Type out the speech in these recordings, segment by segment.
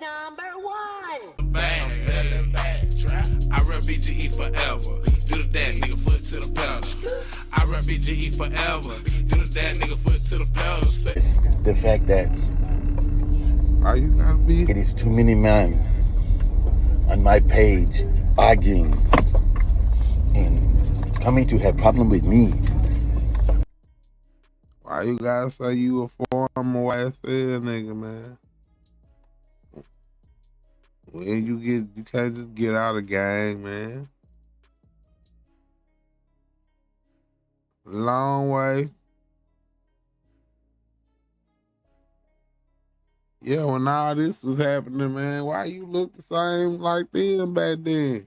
#1. Bang, selling bad trap. I rep BGE forever. Do the dash, nigga, foot to the pedal. I rep BGE forever. Do the dash, nigga, foot to the pedal. The fact that why you gotta be? It is too many men on my page arguing and coming to have problem with me. Why you gotta say you a former YSL nigga, man? When you can't just get out of gang, man. Long way. Yeah, when all this was happening, man, why you look the same like them back then?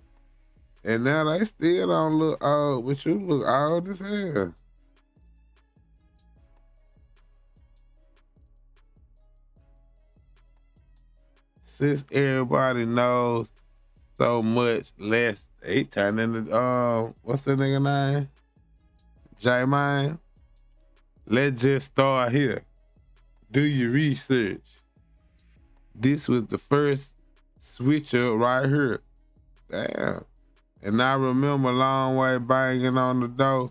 And now they still don't look old, but you look old as hell. Since everybody knows so much less, they turned into, what's the nigga name? J-Man. Let's just start here. Do your research. This was the first switcher right here. Damn. And I remember Long Way banging on the door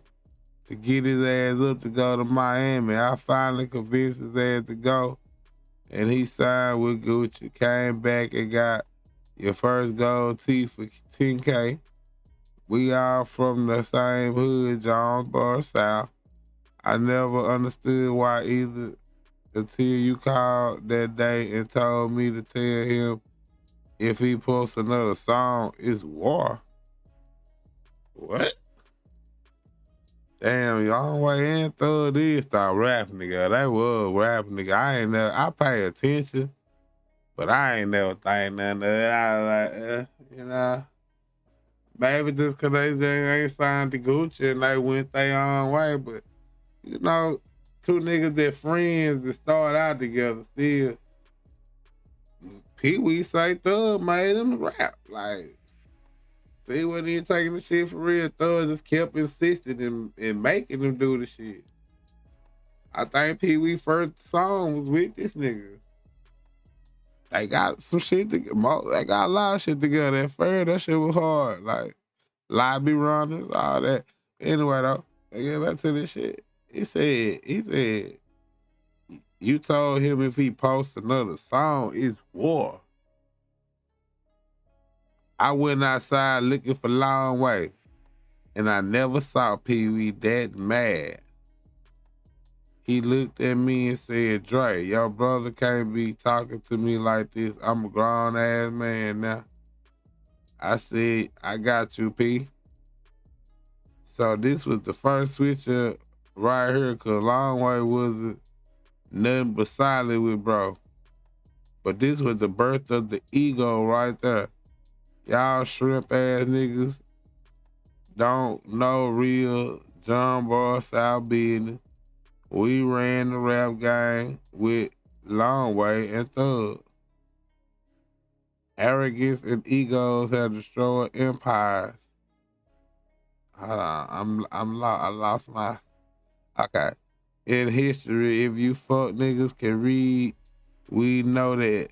to get his ass up to go to Miami. I finally convinced his ass to go. And he signed with Gucci, came back and got your first gold tee for $10K. We all from the same hood, Jonesboro South. I never understood why either until you called that day and told me to tell him if he posts another song, it's war. What? Damn, Long Way and Thug did start rapping, nigga. They was rapping, nigga. I pay attention, but I ain't never think nothing of it. I was like, you know, maybe just cause they ain't signed to Gucci and they went their own way, but you know, two niggas that friends that start out together still. Pee Wee say Thug made him rap. Like, he wasn't even taking the shit for real. Thug just kept insisting in making him do the shit. I think Pee Wee's first song was with this nigga. They got some shit together. They got a lot of shit together. At first, that shit was hard. Like, lobby runners, all that. Anyway, though, I get back to this shit. He said, you told him if he posts another song, it's war. I went outside looking for Long Way, and I never saw Pee Wee that mad. He looked at me and said, Dre, your brother can't be talking to me like this. I'm a grown-ass man now. I said, I got you, P. So this was the first switcher right here, because Long Way wasn't nothing but solid with bro. But this was the birth of the ego right there. Y'all shrimp ass niggas don't know real John Boy South business. We ran the rap game with Long Way and Thug. Arrogance and egos have destroyed empires. Hold on, I lost my. Okay. In history, if you fuck niggas can read, we know that.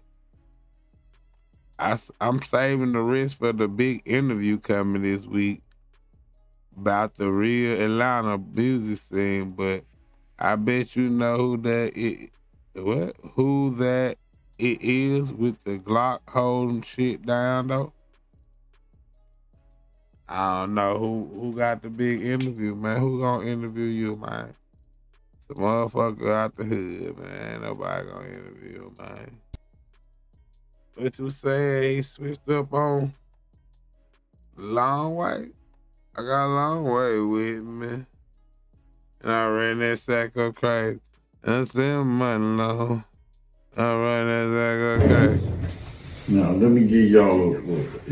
I'm saving the rest for the big interview coming this week about the real Atlanta music scene, but I bet you know who that it is with the Glock holding shit down though. I don't know who got the big interview, man. Who gonna interview you, man? Some motherfucker out the hood, man. Ain't nobody gonna interview, man. What you saying? He switched up on Long Way? I got a long way with me. And I ran that sack up crazy. And I said money long. I ran that sack up crazy. Now, let me give y'all a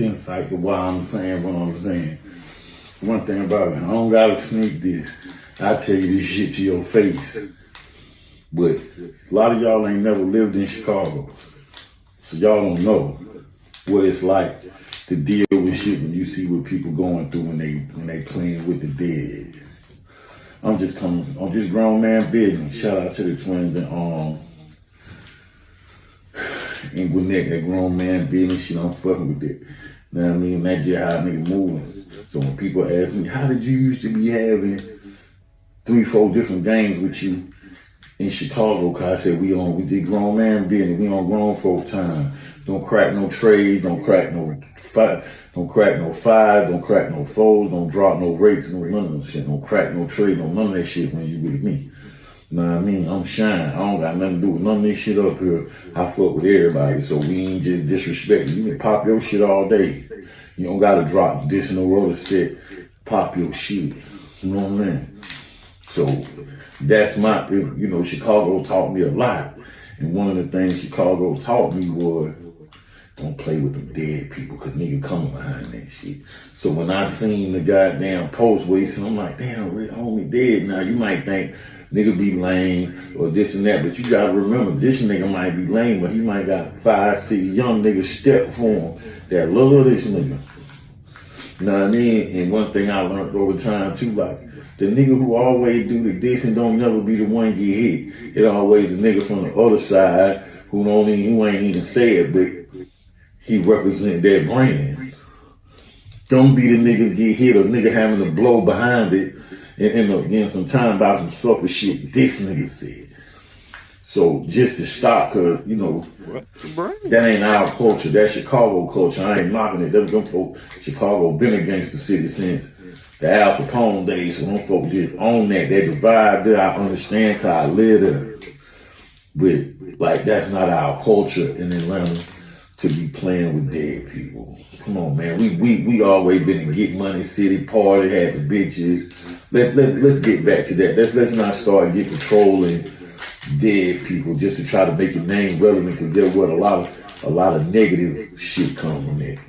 insight to why I'm saying what I'm saying. One thing about it, I don't gotta sneak this. I tell you this shit to your face. But a lot of y'all ain't never lived in Chicago. So y'all don't know what it's like to deal with shit when you see what people going through when they playing with the dead. I'm just grown man business. Shout out to the twins and And Gwinnett, that grown man business shit, I'm fucking with that. Know what I mean? That's just how a nigga moving. So when people ask me, how did you used to be having 3-4 different gangs with you in Chicago? Cause I said, we did grown man business, we on grown folk time. Don't crack no trades, don't crack no five, don't crack no fives, don't crack no fours, don't drop no rates, no none of that shit. Don't crack no trade, no none of that shit when you with me. You know what I mean? I'm shine. I don't got nothing to do with none of this shit up here. I fuck with everybody, so we ain't just disrespecting. You can pop your shit all day. You don't gotta drop this in the roller set, pop your shit. You know what I mean? So that's my, you know, Chicago taught me a lot. And one of the things Chicago taught me was, don't play with them dead people, cause nigga coming behind that shit. So when I seen the goddamn post wasting, I'm like, damn, homie dead now. You might think nigga be lame or this and that, but you gotta remember, this nigga might be lame, but he might got 5, 6 young niggas step for him that love this nigga. You know what I mean? And one thing I learned over time too, like, the nigga who always do the diss and don't never be the one get hit. It always the nigga from the other side who ain't even say it, but he represent that brand. Don't be the nigga get hit or nigga having to blow behind it and end up getting some time about some sucker shit this nigga said. So just to stop, cause you know, that ain't our culture. That's Chicago culture. I ain't knocking it. Them folks, Chicago been against the city since the Al Capone days. So them folks just own that. They divide there. I understand cause I live there. But like that's not our culture in Atlanta to be playing with dead people. Come on, man. We always been in Get Money City, party, had the bitches. Let's get back to that. Let's not start get trolling dead people just to try to make your name relevant, because there was a lot of negative shit come from that.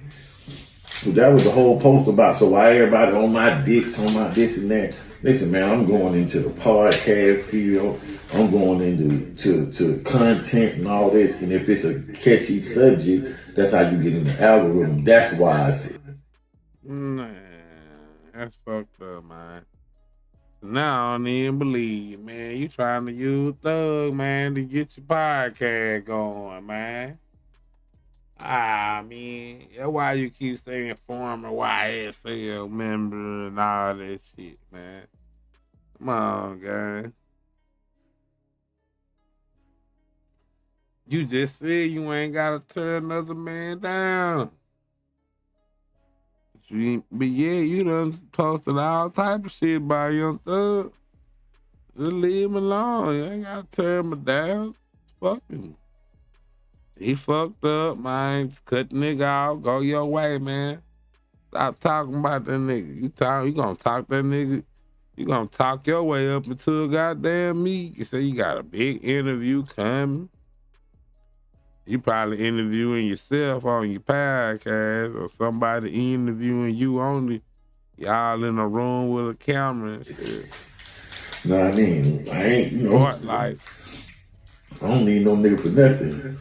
So that was the whole post about. So why everybody on my dicks, on my this and that? Listen, man, I'm going into the podcast field. I'm going into to content and all this. And if it's a catchy subject, that's how you get in the algorithm. That's why I said. Man, that's fucked up, man. Now I don't even believe, man. You trying to use Thug, man, to get your podcast going, man. I mean, that's why you keep saying former YSL member and all that shit, man. Come on, gang. You just said you ain't gotta turn another man down. But yeah, you done posted all type of shit by Young Thug. Just leave him alone. You ain't gotta turn him down. Fuck him. He fucked up, man. Just cut the nigga off. Go your way, man. Stop talking about that nigga. You gonna talk that nigga. You gonna talk your way up into a goddamn meet. You say you got a big interview coming. You probably interviewing yourself on your podcast or somebody interviewing you only. Y'all in a room with a camera and shit. Know what I mean? I ain't, you know. Spotlight. I don't need no nigga for nothing.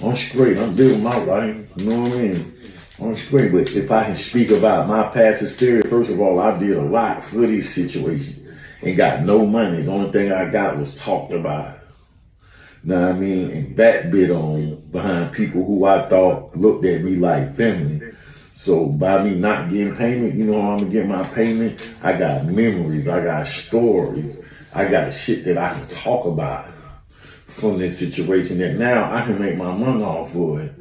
I'm straight. I'm living my life. You know what I mean? I'm straight. But if I can speak about my past experience, first of all, I did a lot for this situation and got no money. The only thing I got was talked about. Know what I mean? And backbit on behind people who I thought looked at me like family. So by me not getting payment, you know how I'm gonna get my payment? I got memories, I got stories, I got shit that I can talk about from this situation that now I can make my money off for it.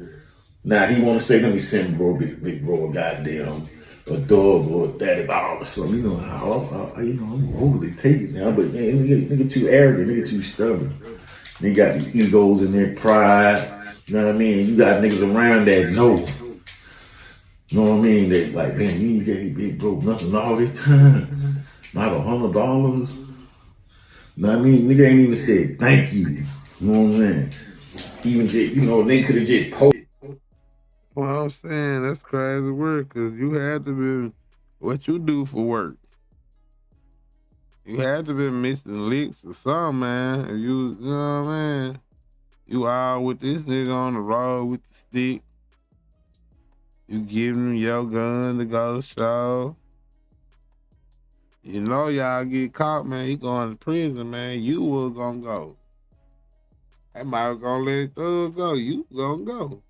Now he wanna say, let me send bro, big bro, a goddamn a dog or a daddy ball or something. You know how I'm overly taken now, but man, nigga too arrogant, nigga too stubborn. They got the egos and their pride. You know what I mean? You got niggas around that know. You know what I mean? They like, man, you ain't gave big bro nothing all this time. Not $100. You know what I mean? Nigga ain't even said thank you. You know what I'm saying? Even just, you know, they could have just posted. Well, I'm saying that's crazy work, cause you had to be what you do for work. You had to be missing licks or something, man. If you know what I mean? You all with this nigga on the road with the stick. You giving him your gun to go to show. You know y'all get caught, man. He going to prison, man. You was gonna go. That might gonna let thug go. You gonna go.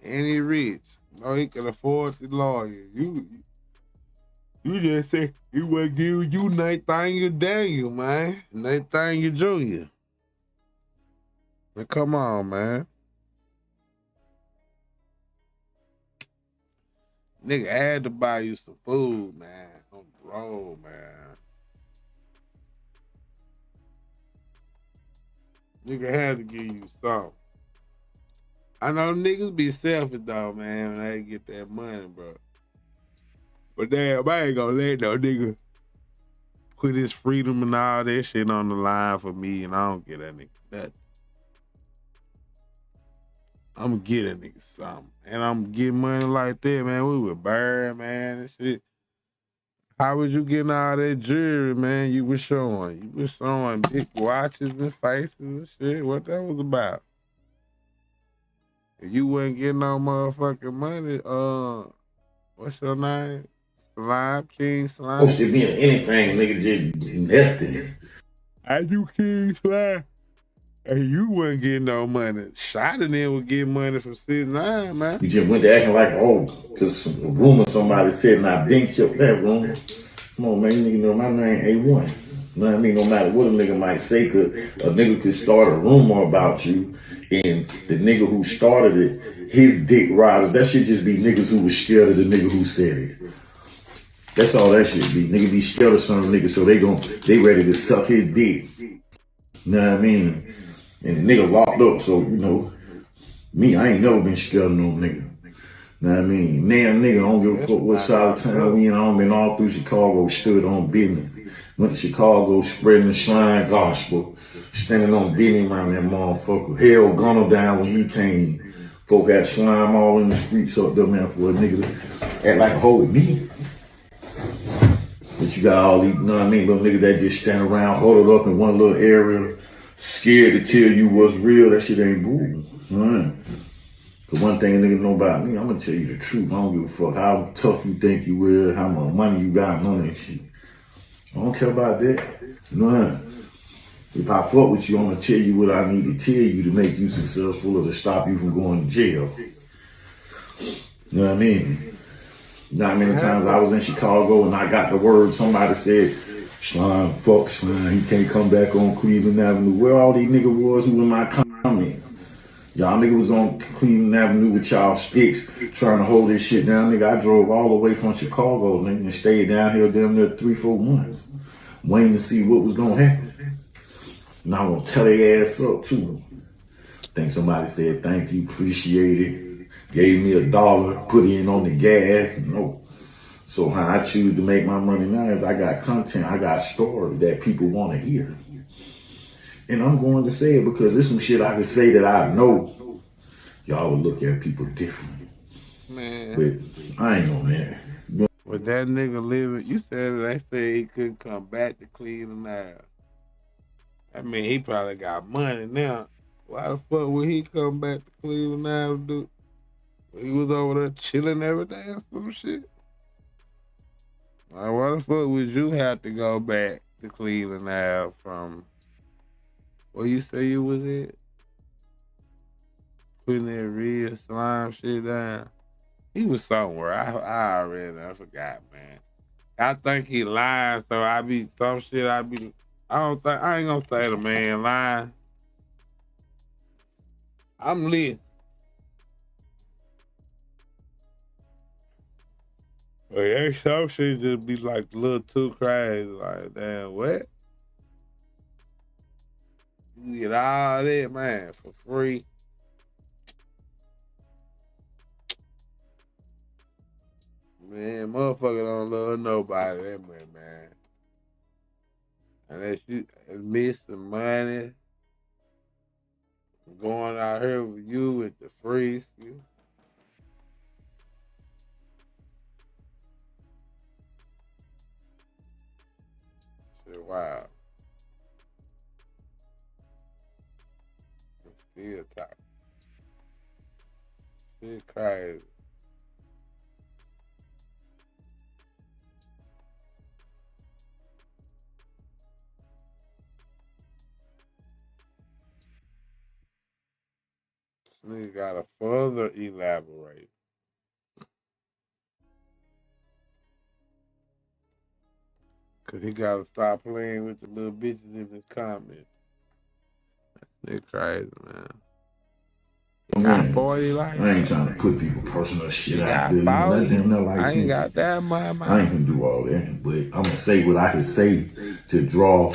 And he rich. No, he can afford the lawyer. You just say he wasn't giving you Nathaniel Daniel, man. Nathaniel Jr. Now come on, man. Nigga had to buy you some food, man. On the road, man. Nigga had to give you something. I know niggas be selfish though, man, when they get that money, bro. But damn, I ain't gonna let no nigga put his freedom and all that shit on the line for me, and I don't get that nigga nothing. I'm gonna get a nigga something. And I'm getting money like that, man. We were bird, man, and shit. How was you getting all that jewelry, man? You was showing. You was showing big watches and faces and shit. What that was about? If you wasn't getting no motherfucking money, what's your name? Slime, King Slime. Supposed to be anything, nigga, just nothing. I do King Slime. And you wasn't getting no money. Shot and then was getting money from 6ix9ine, man. You just went to acting like, oh, because a rumor somebody said, and I been killed that rumor. Come on, man, nigga, know my name A1. You know what I mean? No matter what a nigga might say, cause a nigga could start a rumor about you, and the nigga who started it, his dick riders, that should just be niggas who was scared of the nigga who said it. That's all that should be. Nigga be scared of some nigga, so they ready to suck his dick. You know what I mean? And the nigga locked up, so, you know, me, I ain't never been scared of no nigga. Know what I mean? Damn nigga, I don't give a fuck what side of town we in. I don't been all through Chicago, stood on business. Went to Chicago spreading the slime gospel, standing on business around that motherfucker. Hell gunned down when he came. Folk had slime all in the streets up there, man, for a nigga to act like a hoe with me. But you got all these, you know what I mean, little niggas that just stand around, huddled up in one little area, scared to tell you what's real. That shit ain't boo. Right. Cause one thing a nigga know about me, I'm gonna tell you the truth. I don't give a fuck how tough you think you is, how much money you got, none of that shit. I don't care about that. You know what? If I fuck with you, I'm gonna tell you what I need to tell you to make you successful or to stop you from going to jail. You know what I mean? You know how many times I was in Chicago and I got the word, somebody said, Slime, fuck Slime, he can't come back on Cleveland Avenue. Where all these niggas was who in my comments? Y'all niggas was on Cleveland Avenue with y'all sticks trying to hold this shit down. Nigga, I drove all the way from Chicago, nigga, and stayed down here damn near 3-4 months, waiting to see what was gonna happen. And I'm gonna tell their ass up too. Think somebody said thank you, appreciate it, gave me $1, put in on the gas. No. So how I choose to make my money now is I got content, I got story that people want to hear. And I'm going to say it because there's some shit I can say that I know y'all would look at people differently. Man. But I ain't on that. With that nigga living, you said they said he couldn't come back to Cleveland now. I mean, he probably got money now. Why the fuck would he come back to Cleveland now to do? He was over there chilling every day or some shit. Like, why the fuck would you have to go back to Cleveland now from where you say you was at? Putting that real slime shit down. He was somewhere. I forgot, man. I think he lying, so I ain't gonna say the man lying. I'm lit. But that some shit just be like a little too crazy. Like, damn, what? You get all that, man, for free. Man, motherfucker don't love nobody that much, man. Unless you missing money, going out here with you with the free skill. Shit, wow. Still talking. Shit crazy. Nigga gotta further elaborate. Cause he gotta stop playing with the little bitches in his comments. They crazy, man. He got 40 likes. I ain't trying to put people personal shit He out got there. You know, let 40. them know like I ain't shit. got that much, I ain't man. gonna do all that, but I'm gonna say what I can say to draw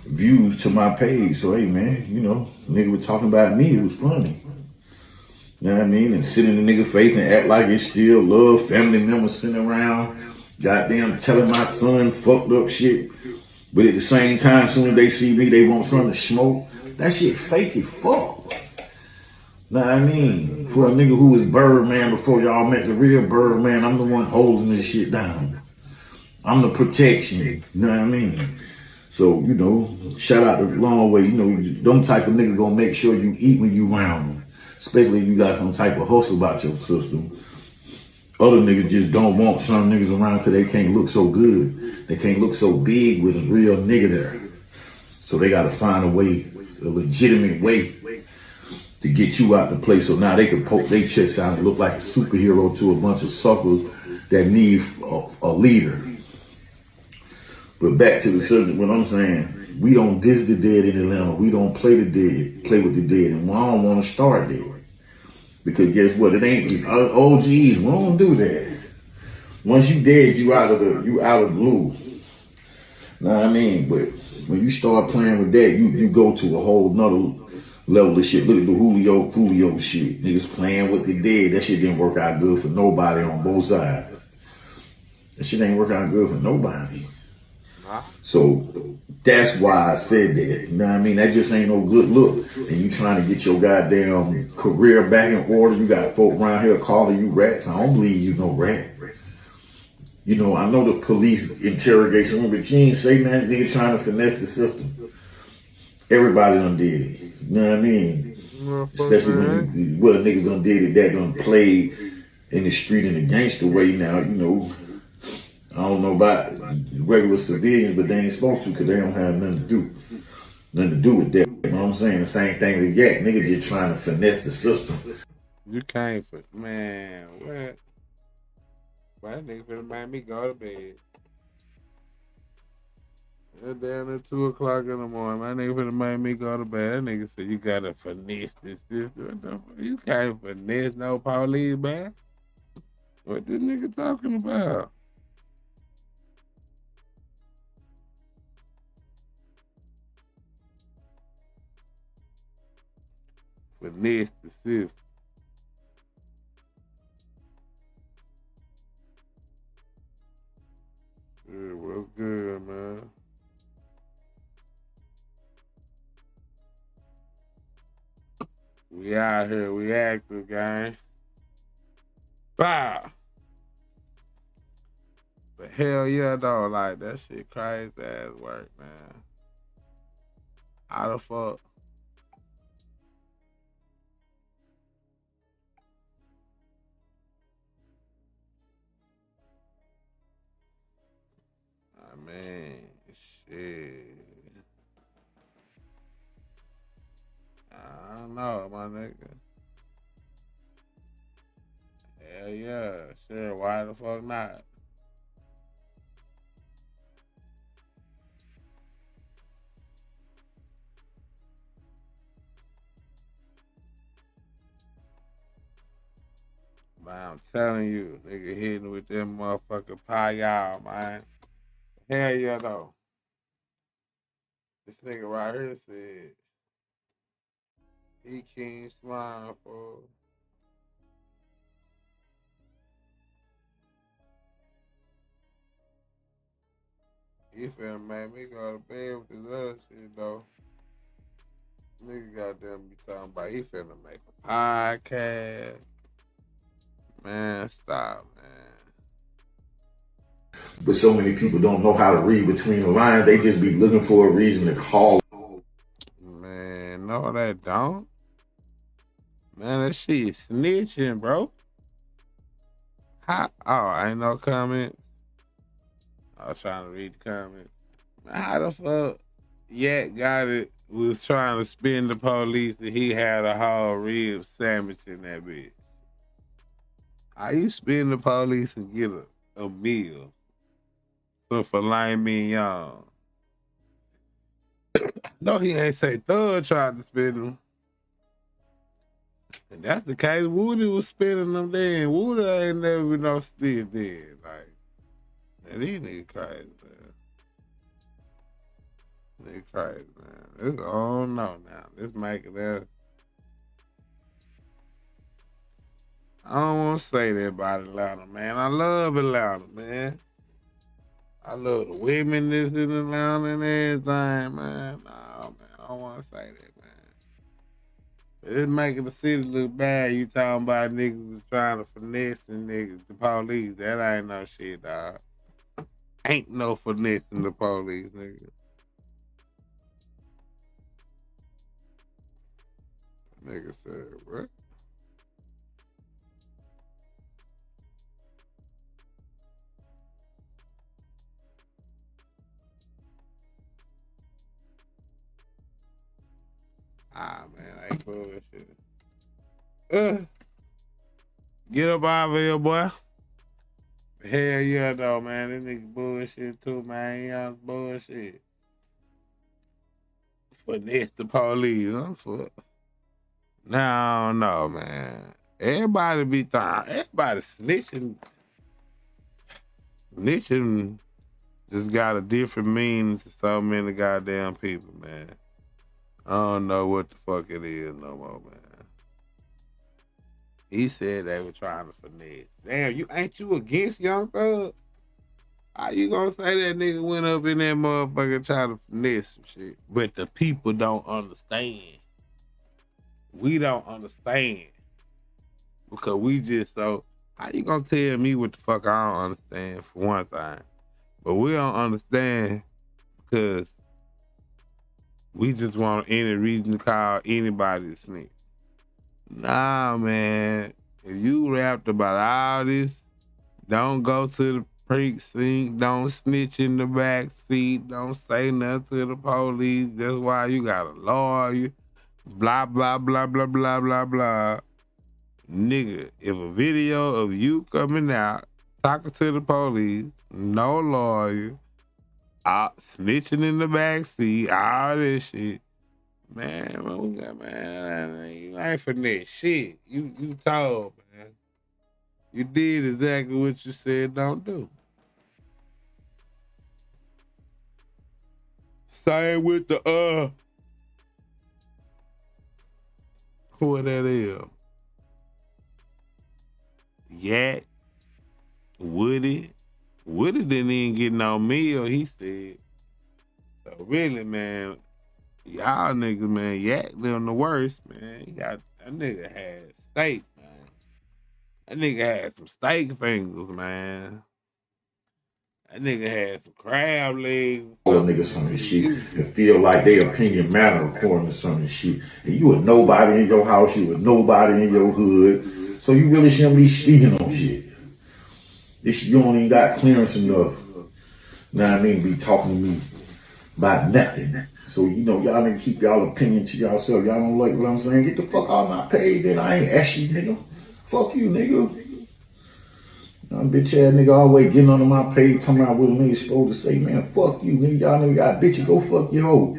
views to my page. So hey man, you know, nigga was talking about me, it was funny. You know what I mean? And sit in the nigga face and act like it's still love, family members sitting around, goddamn telling my son fucked up shit. But at the same time, soon as they see me, they want something to smoke. That shit fake as fuck. Know what I mean? For a nigga who was Birdman before y'all met the real Birdman, I'm the one holding this shit down. I'm the protection. You know what I mean? So, you know, shout out to Long Way. You know, them type of nigga gonna make sure you eat when you round them. Especially if you got some type of hustle about your system. Other niggas just don't want some niggas around because they can't look so good. They can't look so big with a real nigga there. So they gotta find a way, a legitimate way to get you out the place. So now they can poke their chest out and look like a superhero to a bunch of suckers that need a leader. But back to the subject, what I'm saying, we don't diss the dead in Atlanta. We don't play the dead, play with the dead. And I don't want to start there. Because guess what? It ain't OGs. We don't do that. Once you dead, you out of the blue. Know what I mean? But when you start playing with that, you go to a whole nother level of shit. Look at the Julio shit. Niggas playing with the dead. That shit didn't work out good for nobody on both sides. That shit ain't work out good for nobody. So that's why I said that. You know what I mean? That just ain't no good look. And you trying to get your goddamn career back in order. You got folk around here calling you rats. I don't believe you no rat. You know, I know the police interrogation room, but you ain't say nothing. Nigga trying to finesse the system. Everybody done did it. You know what I mean? Especially when a nigga done did it, that done played in the street in a gangster way now, you know. I don't know about regular civilians, but they ain't supposed to because they don't have nothing to do with that. You know what I'm saying? The same thing with Yakk. Nigga just trying to finesse the system. You can't man, what? That nigga finna make me go to bed. It's down at 2 o'clock in the morning. My nigga finna make me go to bed. That nigga said you gotta finesse this system. You can't finesse no police, man. What this nigga talking about? Finesse the system. Yeah, what's good, man? We out here, we active, gang. Bah! But hell yeah, though, like, that shit crazy ass work, man. How the fuck? I mean, shit. I don't know, my nigga. Hell yeah, sure, why the fuck not? But I'm telling you, nigga hitting with them motherfucking pie y'all, man. Hell yeah, though. This nigga right here said, he King Slime, fool. He finna make me go to bed with this other shit, though. Nigga goddamn be talking about he finna make a podcast. Man, stop, man. But so many people don't know how to read between the lines. They just be looking for a reason to call. Man, no, they don't. Man, that shit is snitching, bro. How? Oh, ain't no comment. I was trying to read the comment. How the fuck Yakk got it was trying to spin the police and he had a whole rib sandwich in that bitch. How you spin the police and get a meal? So for Lime Mignon. No, he ain't say Thug tried to spin him. And that's the case. Woody was spinning them then. Woody ain't never been no still dead. Like, man, these niggas crazy, man. They crazy, man. This, oh no, now. This making that. I don't want to say that about Atlanta, man. I love Atlanta, man. I love the women that's in Atlanta and everything, man. No, man, I don't want to say that, man. It's making the city look bad. You talking about niggas trying to finesse and niggas, the police. That ain't no shit, dog. Ain't no finessing the police, nigga. Nigga said, what? Ah, man, I ain't bullshit. Get up out of here, boy. Hell yeah, though, man. This nigga bullshit too, man. He on bullshit. Finesse the police. I'm for. No, no, man. Everybody be everybody snitching. Snitching just got a different meaning to so many goddamn people, man. I don't know what the fuck it is no more, man. He said they were trying to finesse. Damn, ain't you against Young Thug? How you gonna say that nigga went up in that motherfucker trying to finesse some shit? But the people don't understand. We don't understand. Because we just so, how you gonna tell me what the fuck I don't understand for one thing? But we don't understand because we just want any reason to call anybody a snitch. Nah, man. If you rapped about all this, don't go to the precinct, don't snitch in the back seat, don't say nothing to the police. That's why you got a lawyer. Blah, blah, blah, blah, blah, blah, blah. Nigga, if a video of you coming out, talking to the police, no lawyer, snitching in the back seat, all this shit. Man, what we got, man? You ain't finesse shit. You told, man. You did exactly what you said don't do. Same with the who that is? Yakk, Woody. Woody didn't even get no meal, he said. So really, man, y'all niggas, man, Yakk them the worst, man. That nigga had steak, man. That nigga had some steak fingers, man. That nigga had some crab legs. All them niggas from this shit and feel like their opinion matter according to some of this shit. And you a nobody in your house, you a nobody in your hood. So you really shouldn't be speaking on shit. This you don't even got clearance enough. Know what I mean? Be talking to me about nothing. So, you know, y'all niggas keep y'all opinion to yourself. Y'all don't like what I'm saying? Get the fuck out of my page, then I ain't ask you, nigga. Fuck you, nigga. Bitch ass nigga always getting under my page talking about what a nigga supposed to say, man. Fuck you, nigga. Y'all nigga got bitches. Go fuck your hoe.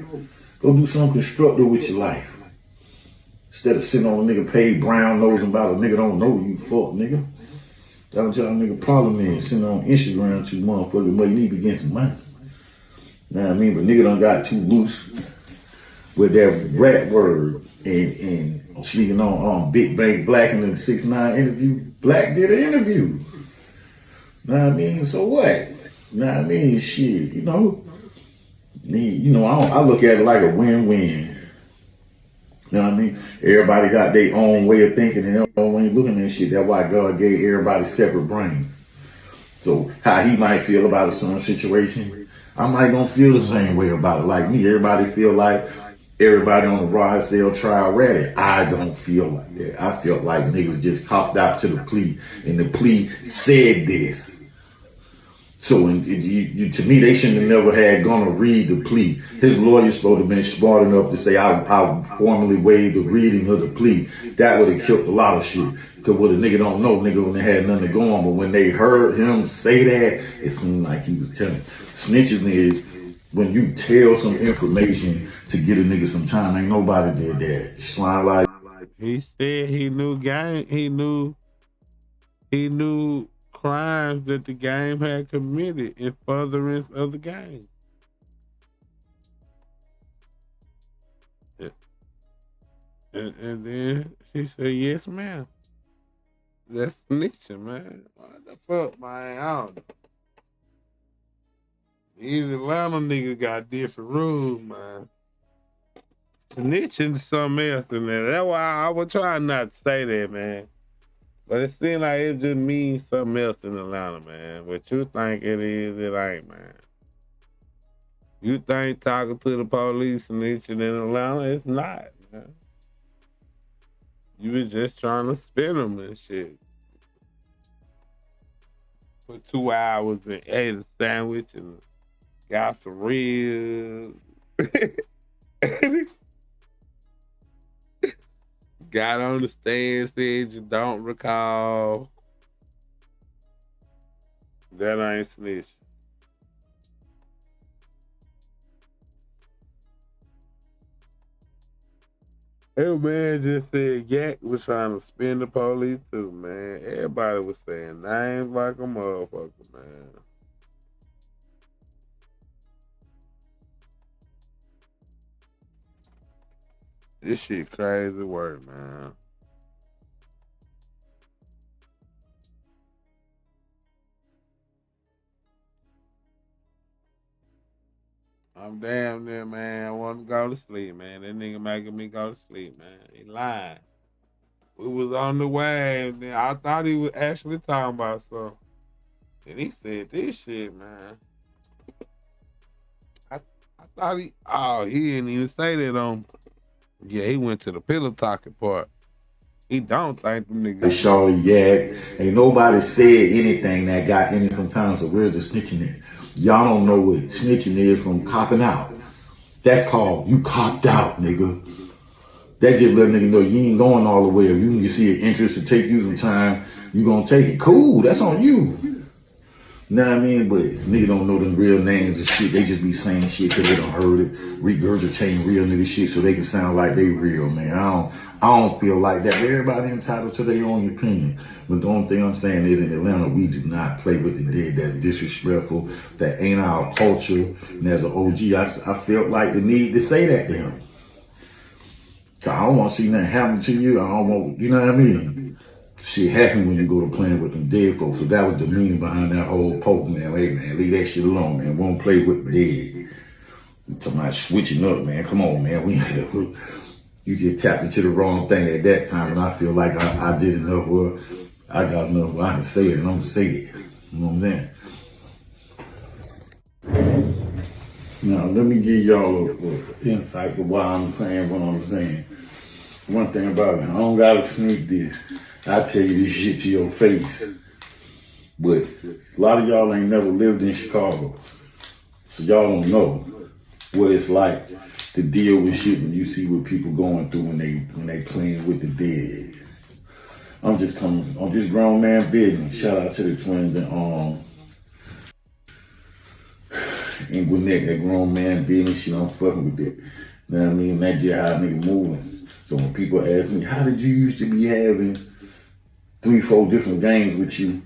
Go do something constructive with your life. Instead of sitting on a nigga page brown nosing about a nigga don't know you, fuck nigga. That's what y'all nigga problem is. Sitting on Instagram too motherfucking money. You need to get some money. Know what I mean? But nigga done got too loose with that rap word. And speaking on Big Bang Black in the 6ix9ine interview, Black did an interview. Know what I mean? So what? Know what I mean? Shit, you know? I look at it like a win-win. You know what I mean? Everybody got their own way of thinking and their own way of looking at shit. That's why God gave everybody separate brains. So how he might feel about a certain situation, I might gonna feel the same way about it. Like me, everybody feel like everybody on the YSL trial ready. I don't feel like that. I felt like niggas just copped out to the plea, and the plea said this. So to me, they shouldn't have never had gonna read the plea. His lawyer's supposed to have been smart enough to say, I formally waived the reading of the plea. That would have killed a lot of shit. Because what a nigga don't know, nigga wouldn't have had nothing to go on. But when they heard him say that, it seemed like he was telling. Snitching is when you tell some information to get a nigga some time. Ain't nobody did that. Slime like He said he knew crimes that the game had committed in furtherance of the game. And then she said, yes, ma'am. That's snitching, man. What the fuck, man? I don't know. These Atlanta niggas got different rules, man. Snitching is something else in there. That's why I was trying not to say that, man. But it seems like it just means something else in Atlanta, man. What you think it is, it ain't, man. You think talking to the police snitching in Atlanta, it's not, man. You was just trying to spin them and shit. For 2 hours and ate a sandwich and got some ribs. Got on the stand, said you don't recall. That ain't snitching. Hey, man just said Yakk was trying to spin the police too, man. Everybody was saying names like a motherfucker, man. This shit crazy work, man. I'm damn near, man. I want to go to sleep, man. That nigga making me go to sleep, man. He lying. We was on the way, and then I thought he was actually talking about something. And he said this shit, man. I thought he didn't even say that on. Yeah, he went to the pillow talking part. He don't think them niggas. Shawty Yakk. Ain't nobody said anything that got any sometimes, so we're just snitching it. Y'all don't know what snitching is from copping out. That's called you copped out, nigga. That just let nigga know you ain't going all the way. If you see an interest to take you some time, you gonna take it. Cool, that's on you. Know what I mean? But nigga don't know them real names and shit. They just be saying shit because they done heard it, regurgitating real nigga shit so they can sound like they real, man. I don't feel like that. Everybody entitled to their own opinion. But the only thing I'm saying is in Atlanta, we do not play with the dead. That's disrespectful. That ain't our culture. And as an OG, I felt like the need to say that to him. Cause I don't want to see nothing happen to you. I don't want, you know what I mean? Shit happen when you go to playing with them dead folks. So that was the meaning behind that whole poke, man. Hey, man, leave that shit alone, man. We don't play with the dead. I'm talking about switching up, man. Come on, man. You just tapped into the wrong thing at that time, and I feel like I did enough work. I got enough where I can say it, and I'm gonna say it. You know what I'm saying? Now, let me give y'all a insight to why I'm saying what I'm saying. One thing about it, I don't gotta sneak this. I tell you this shit to your face. But a lot of y'all ain't never lived in Chicago. So y'all don't know what it's like to deal with shit when you see what people going through when they playing with the dead. I'm just grown man business. Shout out to the twins and Gwinnett, that grown man business shit, I'm fucking with it. You know what I mean? That's just how a nigga moving. So when people ask me, how did you used to be having 3-4 different games with you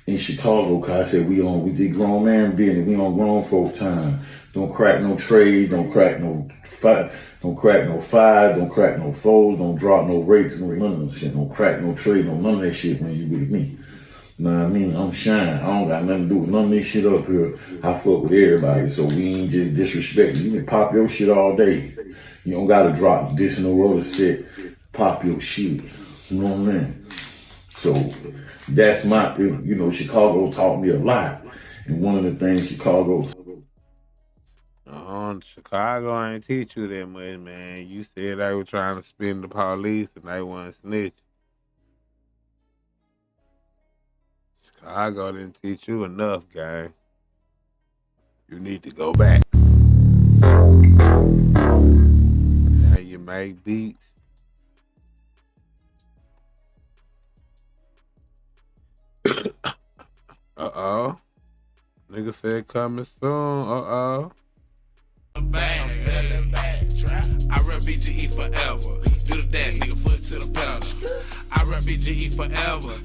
in Chicago? Cause I said, we did grown man business. We on grown folk time. Don't crack no trades, don't crack no fives, don't crack no foes, don't drop no rapes, none of that shit. Don't crack no trade, none of that shit when you with me. You know what I mean? I'm shine. I don't got nothing to do with none of this shit up here. I fuck with everybody, so we ain't just disrespecting. You can pop your shit all day. You don't gotta drop this in the roller set, pop your shit. You know what I mean? So that's my, Chicago taught me a lot. And one of the things Chicago Chicago ain't teach you that much, man. You said they were trying to spin the police and they wasn't snitch. Chicago didn't teach you enough, gang. You need to go back. Now you make beats. Uh-oh. Nigga said coming soon. Uh-oh. I rap BGE forever. Do the dash, nigga, foot to the pedal. I rap BGE forever.